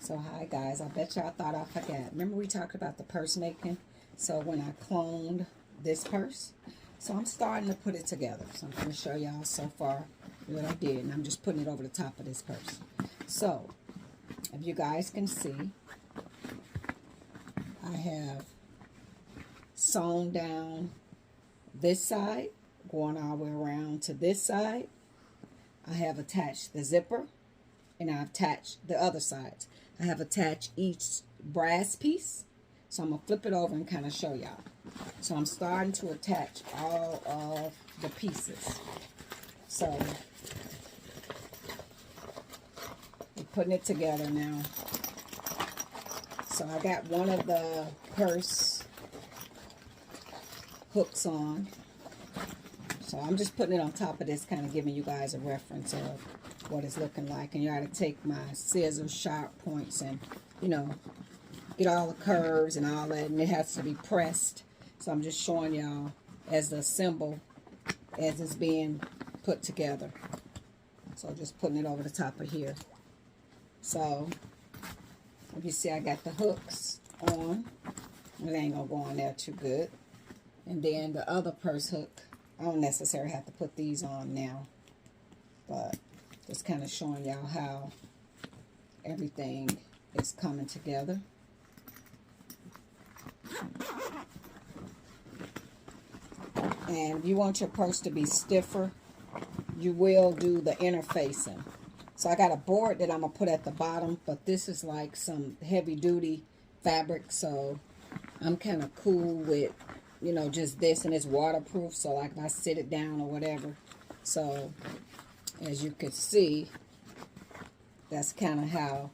So hi guys, I bet y'all thought I forgot. Remember we talked about the purse making? So when I cloned this purse, so I'm starting to put it together. So I'm going to show y'all so far what I did. And I'm just putting it over the top of this purse. So if you guys can see, I have sewn down this side, going all the way around to this side. I have attached the zipper, and I've attached the other sides. I have attached each brass piece. So I'm going to flip it over and kind of show y'all. So I'm starting to attach all of the pieces. So we're putting it together now. So I got one of the purse hooks on. So I'm just putting it on top of this, kind of giving you guys a reference of what it's looking like. And you got to take my scissors, sharp points, and, you know, get all the curves and all that. And it has to be pressed. So I'm just showing y'all as the symbol as it's being put together. So just putting it over the top of here. So if you see, I got the hooks on. It ain't going to go on there too good. And then the other purse hook, I don't necessarily have to put these on now, but just kind of showing y'all how everything is coming together. And if you want your purse to be stiffer, you will do the interfacing. So I got a board that I'm going to put at the bottom, but this is like some heavy duty fabric, so I'm kind of cool with, you know, just this, and it's waterproof, so like if I sit it down or whatever. So as you can see, that's kind of how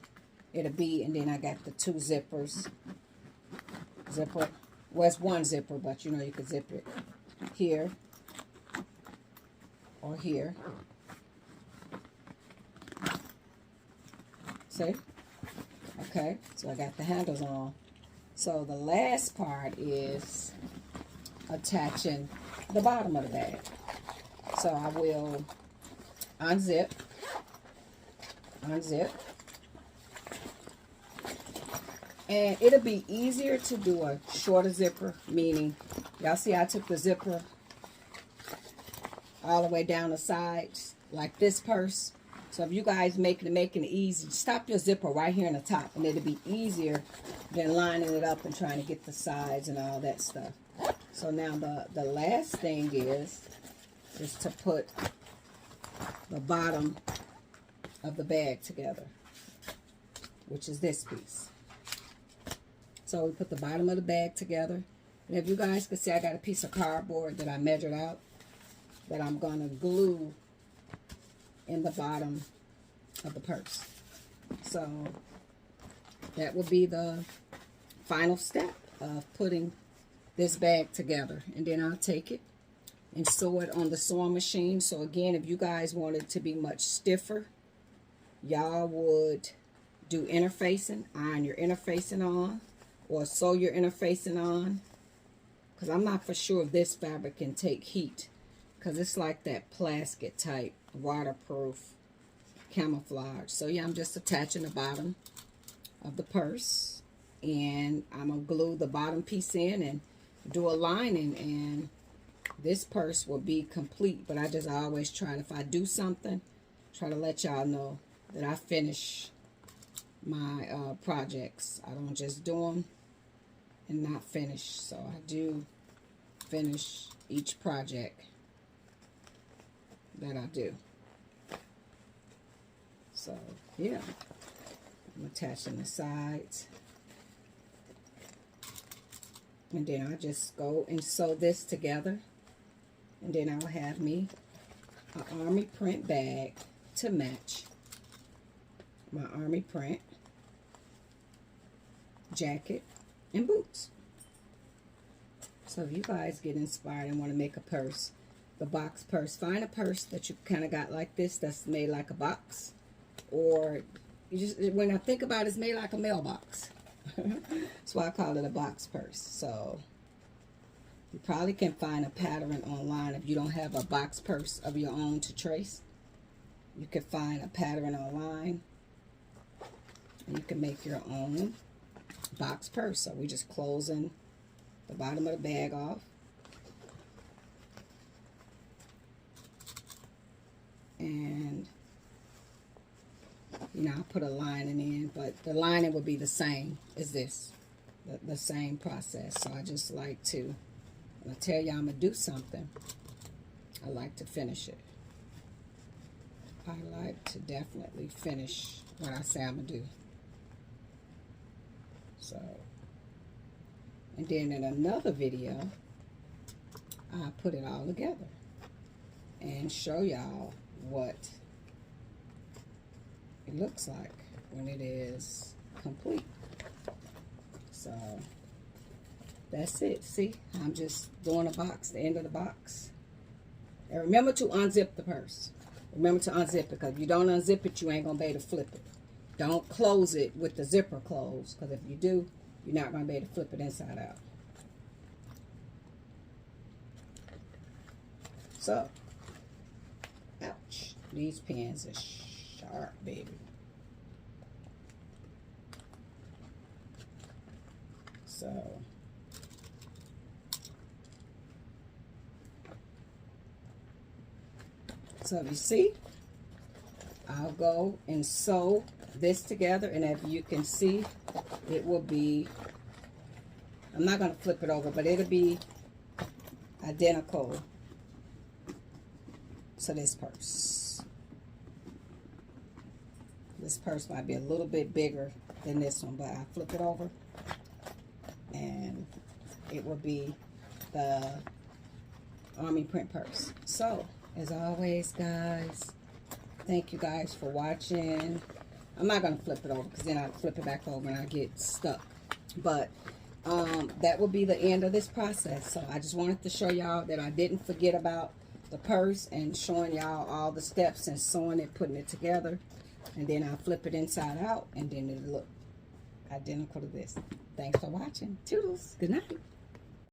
it'll be. And then I got the two zippers. Zipper, well, it's one zipper, but you know, you could zip it here or here. See? Okay, so I got the handles on. So the last part is attaching the bottom of the bag. So I will unzip, and it'll be easier to do a shorter zipper, meaning, y'all see I took the zipper all the way down the sides like this purse. So if you guys making it easy, stop your zipper right here in the top, and it'll be easier than lining it up and trying to get the sides and all that stuff. So now the last thing is to put the bottom of the bag together, which is this piece. So we put the bottom of the bag together. And if you guys can see, I got a piece of cardboard that I measured out that I'm going to glue in the bottom of the purse. So that will be the final step of putting this bag together. And then I'll take it and sew it on the sewing machine. So again, if you guys want it to be much stiffer, y'all would do interfacing, iron your interfacing on, or sew your interfacing on. Because I'm not for sure if this fabric can take heat, because it's like that plastic type, waterproof, camouflage. So yeah, I'm just attaching the bottom of the purse, and I'm going to glue the bottom piece in and do a lining, and this purse will be complete. But I just always try to, if I do something, try to let y'all know that I finish my projects. I don't just do them and not finish. So I do finish each project that I do. So yeah, I'm attaching the sides, and then I'll just go and sew this together, and then I'll have me an army print bag to match my army print jacket and boots. So if you guys get inspired and want to make a purse, the box purse, find a purse that you kind of got like this, that's made like a box, or you just, when I think about it, it's made like a mailbox. That's why I call it a box purse. So you probably can find a pattern online. If you don't have a box purse of your own to trace, you can find a pattern online And you can make your own box purse. So we're just closing the bottom of the bag off. And, you know, I put a lining in, but the lining would be the same as this. The same process. So I just like to, when I tell you I'm going to do something, I like to finish it. I like to definitely finish what I say I'm going to do. So, and then in another video, I put it all together and show y'all what it looks like when it is complete. So, that's it. See, I'm just doing a box, the end of the box. And remember to unzip the purse. Remember to unzip it, because if you don't unzip it, you ain't going to be able to flip it. Don't close it with the zipper closed, because if you do, you're not going to be able to flip it inside out. So, ouch. These pins are sharp, baby. So, if you see, I'll go and sew this together, and if you can see, it will be, I'm not going to flip it over, but it'll be identical to this purse. This purse might be a little bit bigger than this one, but I flip it over, and it will be the Army print purse. So, as always, guys, thank you guys for watching. I'm not going to flip it over, because then I'll flip it back over and I get stuck. But that will be the end of this process. So I just wanted to show y'all that I didn't forget about the purse, and showing y'all all the steps and sewing it, putting it together. And then I'll flip it inside out, and then it'll look identical to this. Thanks for watching. Toodles. Good night.